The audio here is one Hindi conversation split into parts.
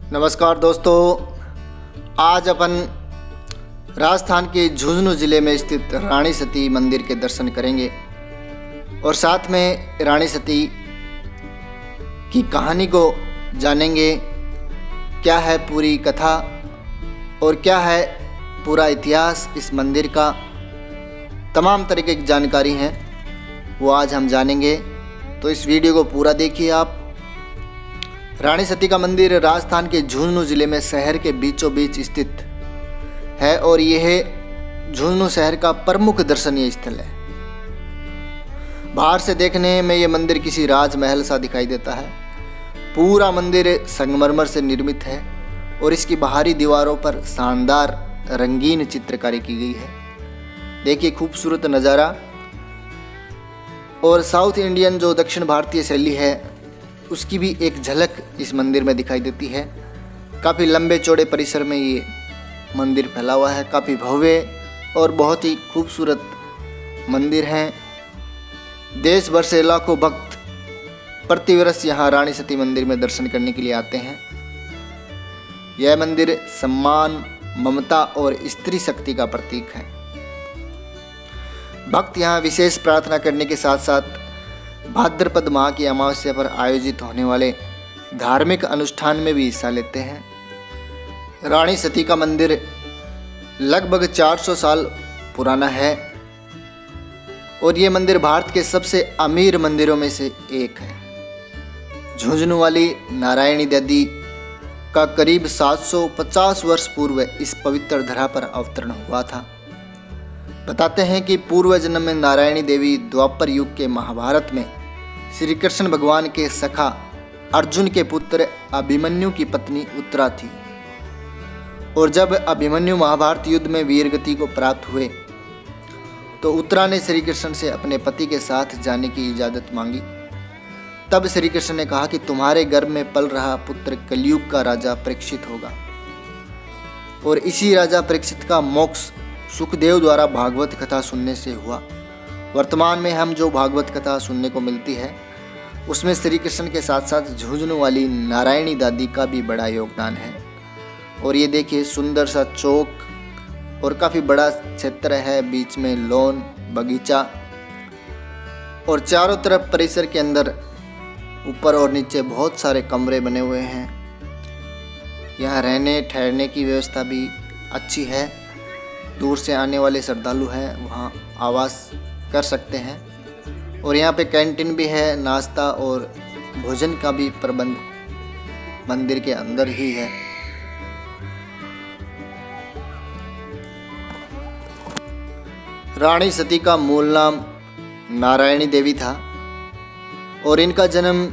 नमस्कार दोस्तों, आज अपन राजस्थान के झुंझुनू ज़िले में स्थित रानी सती मंदिर के दर्शन करेंगे और साथ में रानी सती की कहानी को जानेंगे। क्या है पूरी कथा और क्या है पूरा इतिहास इस मंदिर का, तमाम तरीके की जानकारी है वो आज हम जानेंगे। तो इस वीडियो को पूरा देखिए आप। रानी सती का मंदिर राजस्थान के झुंझुनू ज़िले में शहर के बीचों बीच स्थित है और यह झुंझुनू शहर का प्रमुख दर्शनीय स्थल है। बाहर से देखने में यह मंदिर किसी राजमहल सा दिखाई देता है। पूरा मंदिर संगमरमर से निर्मित है और इसकी बाहरी दीवारों पर शानदार रंगीन चित्रकारी की गई है। देखिए खूबसूरत नज़ारा। और साउथ इंडियन जो दक्षिण भारतीय शैली है उसकी भी एक झलक इस मंदिर में दिखाई देती है। काफ़ी लंबे चौड़े परिसर में ये मंदिर फैला हुआ है। काफ़ी भव्य और बहुत ही खूबसूरत मंदिर हैं। देश भर से लाखों भक्त प्रतिवर्ष यहाँ रानी सती मंदिर में दर्शन करने के लिए आते हैं। यह मंदिर सम्मान, ममता और स्त्री शक्ति का प्रतीक है। भक्त यहाँ विशेष प्रार्थना करने के साथ साथ भाद्रपद माह की अमावस्या पर आयोजित होने वाले धार्मिक अनुष्ठान में भी हिस्सा लेते हैं। रानी सती का मंदिर लगभग 400 साल पुराना है और ये मंदिर भारत के सबसे अमीर मंदिरों में से एक है। झुंझुनू वाली नारायणी दादी का करीब 750 वर्ष पूर्व इस पवित्र धरा पर अवतरण हुआ था। बताते हैं कि पूर्व जन्म में नारायणी देवी द्वापर युग के महाभारत में श्री कृष्ण भगवान के सखा अर्जुन के पुत्र अभिमन्यु की पत्नी उत्तरा थी और जब अभिमन्यु महाभारत युद्ध में वीरगति को प्राप्त हुए तो उत्तरा ने श्री कृष्ण से अपने पति के साथ जाने की इजाज़त मांगी। तब श्री कृष्ण ने कहा कि तुम्हारे गर्भ में पल रहा पुत्र कलयुग का राजा परीक्षित होगा और इसी राजा परीक्षित का मोक्ष सुखदेव द्वारा भागवत कथा सुनने से हुआ। वर्तमान में हम जो भागवत कथा सुनने को मिलती है उसमें श्री कृष्ण के साथ साथ झुंझुनू वाली नारायणी दादी का भी बड़ा योगदान है। और ये देखिए सुंदर सा चौक और काफ़ी बड़ा क्षेत्र है, बीच में लॉन, बगीचा और चारों तरफ परिसर के अंदर ऊपर और नीचे बहुत सारे कमरे बने हुए हैं। यहाँ रहने ठहरने की व्यवस्था भी अच्छी है। दूर से आने वाले श्रद्धालु हैं वहाँ आवास कर सकते हैं और यहाँ पे कैंटीन भी है। नाश्ता और भोजन का भी प्रबंध मंदिर के अंदर ही है। रानी सती का मूल नाम नारायणी देवी था और इनका जन्म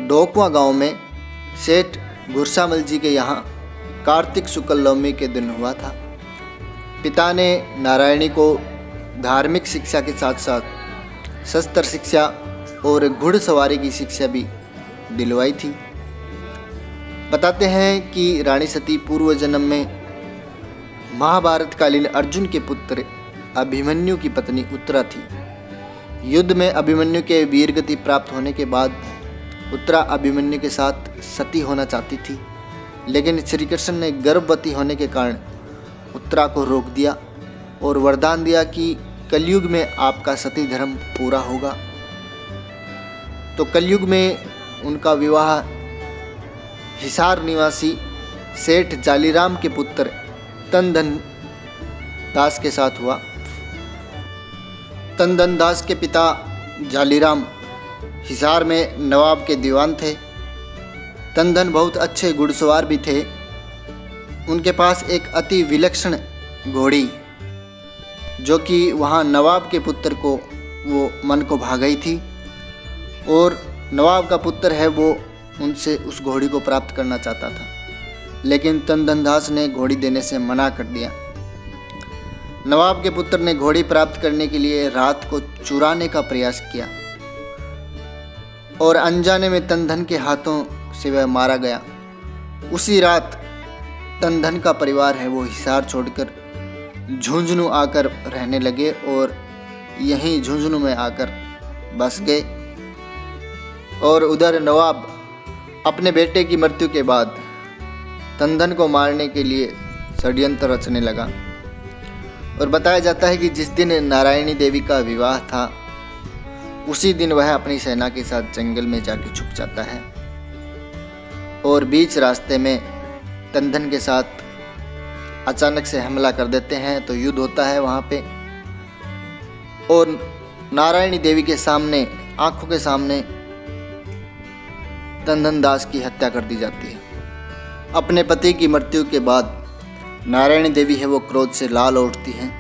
डोकवा गांव में सेठ गुरसामल जी के यहाँ कार्तिक शुक्ल नवमी के दिन हुआ था। पिता ने नारायणी को धार्मिक शिक्षा के साथ साथ शस्त्र शिक्षा और घुड़सवारी की शिक्षा भी दिलवाई थी। बताते हैं कि रानी सती पूर्व जन्म में महाभारतकालीन अर्जुन के पुत्र अभिमन्यु की पत्नी उत्तरा थी। युद्ध में अभिमन्यु के वीरगति प्राप्त होने के बाद उत्तरा अभिमन्यु के साथ सती होना चाहती थी, लेकिन श्री कृष्ण ने गर्भवती होने के कारण उत्तरा को रोक दिया और वरदान दिया कि कलयुग में आपका सती धर्म पूरा होगा। तो कलयुग में उनका विवाह हिसार निवासी सेठ जालीराम के पुत्र तनधन दास के साथ हुआ। तनधन दास के पिता जालीराम हिसार में नवाब के दीवान थे। तनधन बहुत अच्छे घुड़सवार भी थे। उनके पास एक अति विलक्षण घोड़ी जो कि वहाँ नवाब के पुत्र को वो मन को भा गई थी और नवाब का पुत्र है वो उनसे उस घोड़ी को प्राप्त करना चाहता था, लेकिन तनधन दास ने घोड़ी देने से मना कर दिया। नवाब के पुत्र ने घोड़ी प्राप्त करने के लिए रात को चुराने का प्रयास किया और अनजाने में तनधन के हाथों से वह मारा गया। उसी रात तनधन का परिवार है वो हिसार छोड़कर झुंझुनू आकर रहने लगे और यहीं झुंझुनू में आकर बस गए। और उधर नवाब अपने बेटे की मृत्यु के बाद तंदन को मारने के लिए षड्यंत्र रचने लगा। और बताया जाता है कि जिस दिन नारायणी देवी का विवाह था उसी दिन वह अपनी सेना के साथ जंगल में जाके छुप जाता है और बीच रास्ते में तंदन के साथ अचानक से हमला कर देते हैं। तो युद्ध होता है वहाँ पे और नारायणी देवी के सामने, आंखों के सामने तंदन दास की हत्या कर दी जाती है। अपने पति की मृत्यु के बाद नारायणी देवी है वो क्रोध से लाल उठती हैं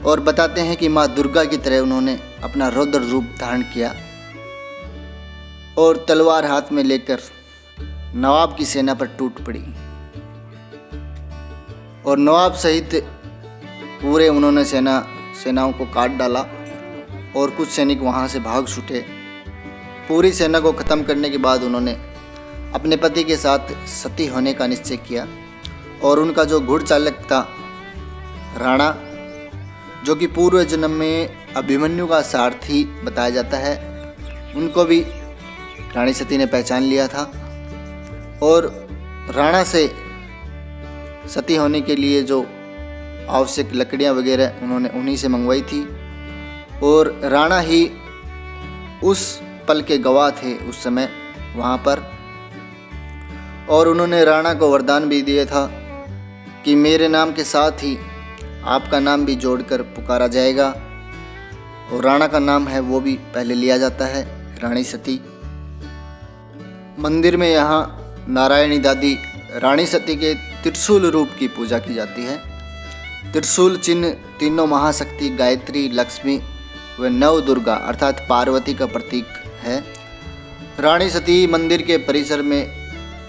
और बताते हैं कि माँ दुर्गा की तरह उन्होंने अपना रौद्र रूप धारण किया और तलवार हाथ में लेकर नवाब की सेना पर टूट पड़ी और नवाब सहित पूरे उन्होंने सेनाओं को काट डाला और कुछ सैनिक वहाँ से भाग छूटे। पूरी सेना को ख़त्म करने के बाद उन्होंने अपने पति के साथ सती होने का निश्चय किया और उनका जो घुड़चालक था राणा, जो कि पूर्व जन्म में अभिमन्यु का सारथी बताया जाता है, उनको भी रानी सती ने पहचान लिया था और राणा से सती होने के लिए जो आवश्यक लकड़ियां वगैरह उन्होंने उन्हीं से मंगवाई थी और राणा ही उस पल के गवाह थे उस समय वहाँ पर। और उन्होंने राणा को वरदान भी दिया था कि मेरे नाम के साथ ही आपका नाम भी जोड़कर पुकारा जाएगा और राणा का नाम है वो भी पहले लिया जाता है, रानी सती। मंदिर में यहाँ नारायणी दादी रानी सती के त्रिशूल रूप की पूजा की जाती है। त्रिशूल चिन्ह तीनों महाशक्ति गायत्री, लक्ष्मी व नव दुर्गा अर्थात पार्वती का प्रतीक है। रानी सती मंदिर के परिसर में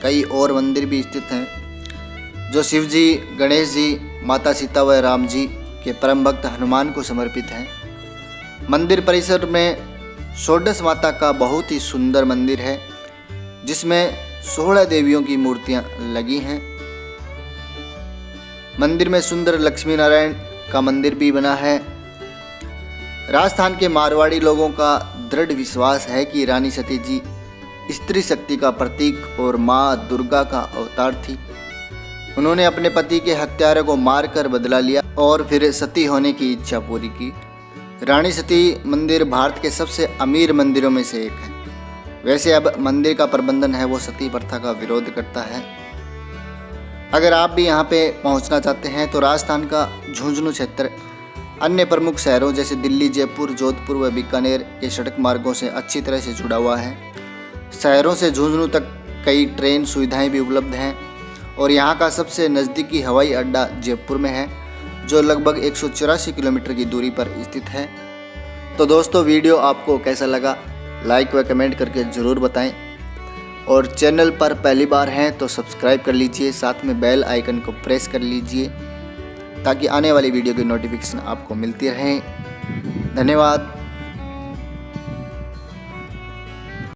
कई और मंदिर भी स्थित हैं जो शिव जी, गणेश जी, माता सीता व राम जी के परम भक्त हनुमान को समर्पित हैं। मंदिर परिसर में षोडश माता का बहुत ही सुंदर मंदिर है जिसमें 16 देवियों की मूर्तियां लगी हैं। मंदिर में सुंदर लक्ष्मी नारायण का मंदिर भी बना है। राजस्थान के मारवाड़ी लोगों का दृढ़ विश्वास है कि रानी सती जी स्त्री शक्ति का प्रतीक और माँ दुर्गा का अवतार थी। उन्होंने अपने पति के हत्यारे को मारकर बदला लिया और फिर सती होने की इच्छा पूरी की। रानी सती मंदिर भारत के सबसे अमीर मंदिरों में से एक है। वैसे अब मंदिर का प्रबंधन है वो सती प्रथा का विरोध करता है। अगर आप भी यहाँ पे पहुँचना चाहते हैं तो राजस्थान का झुंझुनू क्षेत्र अन्य प्रमुख शहरों जैसे दिल्ली, जयपुर, जोधपुर व बीकानेर के सड़क मार्गों से अच्छी तरह से जुड़ा हुआ है। शहरों से झुंझुनू तक कई ट्रेन सुविधाएं भी उपलब्ध हैं और यहाँ का सबसे नज़दीकी हवाई अड्डा जयपुर में है जो लगभग 184 किलोमीटर की दूरी पर स्थित है। तो दोस्तों, वीडियो आपको कैसा लगा लाइक व कमेंट करके ज़रूर बताएं और चैनल पर पहली बार हैं तो सब्सक्राइब कर लीजिए, साथ में बेल आइकन को प्रेस कर लीजिए ताकि आने वाली वीडियो की नोटिफिकेशन आपको मिलती रहे। धन्यवाद।